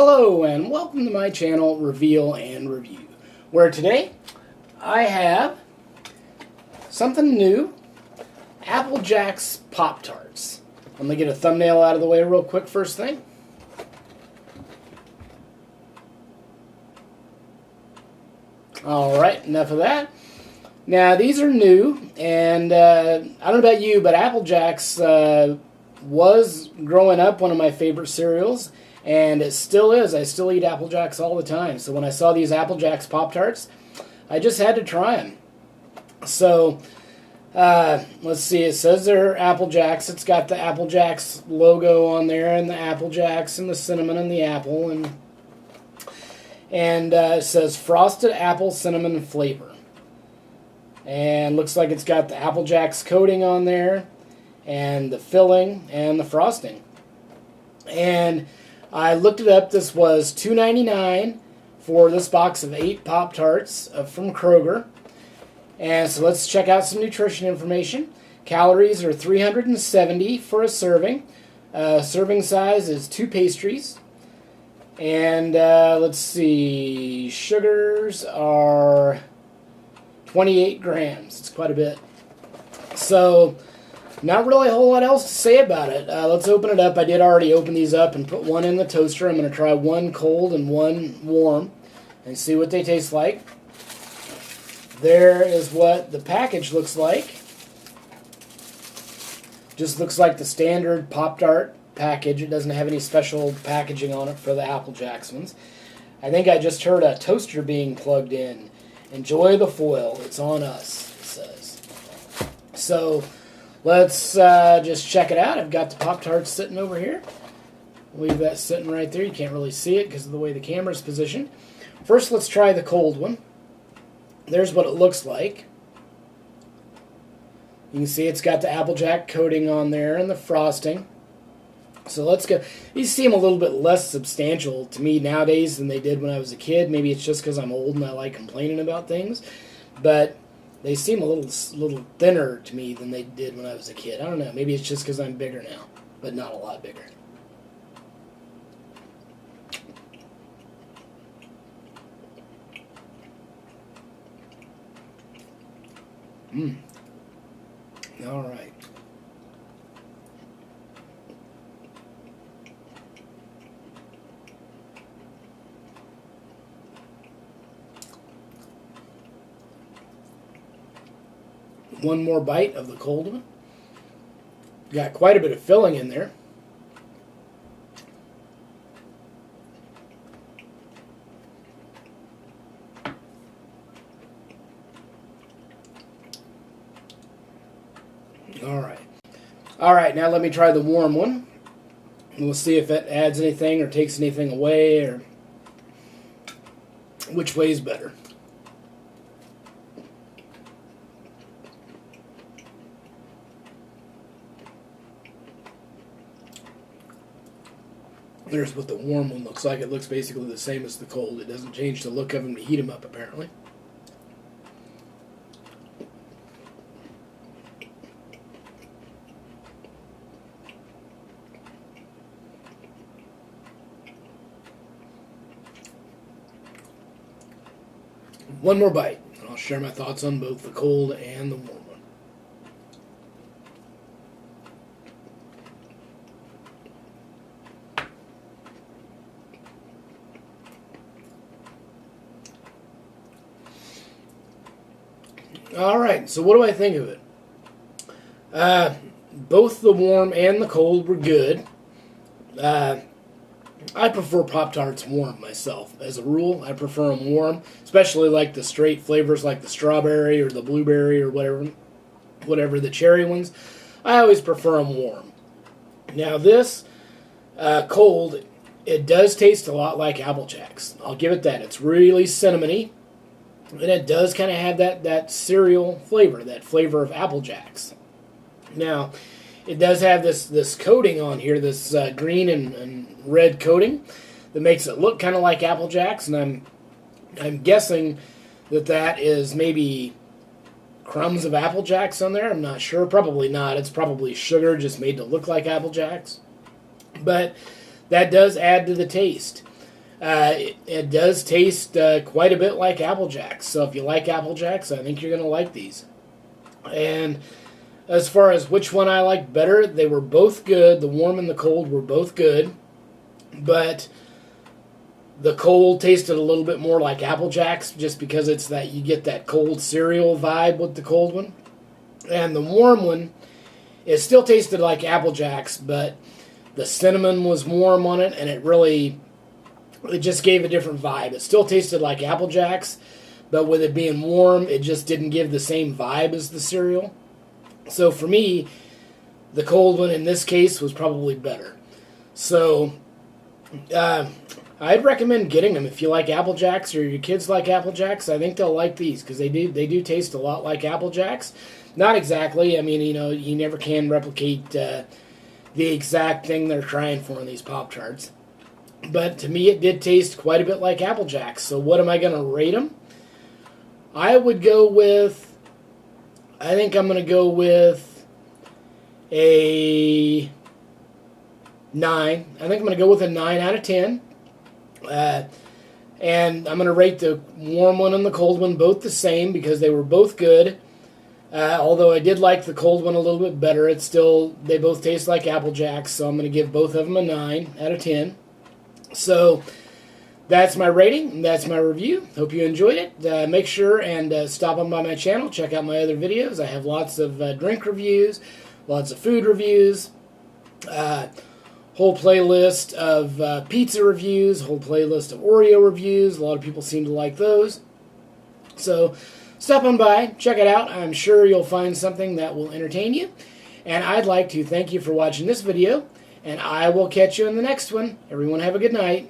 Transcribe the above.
Hello and welcome to my channel, Reveal and Review, where today I have something new, Apple Jacks Pop Tarts. I'm going to get a thumbnail out of the way real quick first thing. Alright, enough of that. Now these are new, and I don't know about you, but Apple Jacks was growing up one of my favorite cereals. And it still is. I still eat Apple Jacks all the time. So when I saw these Apple Jacks Pop Tarts, I just had to try them. So, let's see. It says they're Apple Jacks. It's got the Apple Jacks logo on there, and the Apple Jacks, and the cinnamon, and the apple. And it says Frosted Apple Cinnamon Flavor. And looks like it's got the Apple Jacks coating on there, and the filling, and the frosting. And I looked it up. This was $2.99 for this box of 8 Pop Tarts from Kroger. And so let's check out some nutrition information. Calories are 370 for a serving. Serving size is 2 pastries. And let's see, sugars are 28 grams. It's quite a bit. So not really a whole lot else to say about it. Let's open it up. I did already open these up and put one in the toaster. I'm going to try one cold and one warm and see what they taste like. There is what the package looks like. Just looks like the standard Pop-Tart package. It doesn't have any special packaging on it for the Apple Jacks ones. I think I just heard a toaster being plugged in. Enjoy the foil. It's on us, it says. So let's just check it out. I've got the Pop-Tarts sitting over here. Leave that sitting right there. You can't really see it because of the way the camera's positioned. First, let's try the cold one. There's what it looks like. You can see it's got the Apple Jack coating on there and the frosting. So let's go. These seem a little bit less substantial to me nowadays than they did when I was a kid. Maybe it's just because I'm old and I like complaining about things. But they seem a little thinner to me than they did when I was a kid. I don't know. Maybe it's just because I'm bigger now, but not a lot bigger. All right. One more bite of the cold one. Got quite a bit of filling in there. All right, now let me try the warm one. And we'll see if it adds anything or takes anything away or which way is better. There's what the warm one looks like. It looks basically the same as the cold. It doesn't change the look of them to heat them up, apparently. One more bite, and I'll share my thoughts on both the cold and the warm one. All right, so what do I think of it? Both the warm and the cold were good. I prefer Pop-Tarts warm myself. As a rule, I prefer them warm, especially like the straight flavors like the strawberry or the blueberry or whatever the cherry ones. I always prefer them warm. Now this cold, it does taste a lot like Apple Jacks. I'll give it that. It's really cinnamony. And it does kind of have that cereal flavor, that flavor of Apple Jacks. Now, it does have this coating on here, this green and red coating that makes it look kind of like Apple Jacks, and I'm guessing that is maybe crumbs of Apple Jacks on there. I'm not sure. Probably not. It's probably sugar just made to look like Apple Jacks. But that does add to the taste. It does taste quite a bit like Apple Jacks. So if you like Apple Jacks, I think you're going to like these. And as far as which one I like better, they were both good. The warm and the cold were both good. But the cold tasted a little bit more like Apple Jacks just because it's that you get that cold cereal vibe with the cold one. And the warm one, it still tasted like Apple Jacks, but the cinnamon was warm on it, and it just gave a different vibe. It still tasted like Apple Jacks, but with it being warm, it just didn't give the same vibe as the cereal. So for me, the cold one in this case was probably better. So I'd recommend getting them if you like Apple Jacks or your kids like Apple Jacks. I think they'll like these because they do taste a lot like Apple Jacks. Not exactly. I mean, you never can replicate the exact thing they're trying for in these Pop Tarts. But to me, it did taste quite a bit like Apple Jacks. So what am I going to rate them? I think I'm going to go with a 9. I think I'm going to go with a 9 out of 10. And I'm going to rate the warm one and the cold one both the same because they were both good. Although I did like the cold one a little bit better, they both taste like Apple Jacks, so I'm going to give both of them a 9 out of 10. So that's my rating, and that's my review. Hope you enjoyed it. Make sure and stop on by my channel. Check out my other videos. I have lots of drink reviews, lots of food reviews, whole playlist of pizza reviews, whole playlist of Oreo reviews. A lot of people seem to like those. So stop on by, check it out. I'm sure you'll find something that will entertain you. And I'd like to thank you for watching this video, and I will catch you in the next one. Everyone have a good night.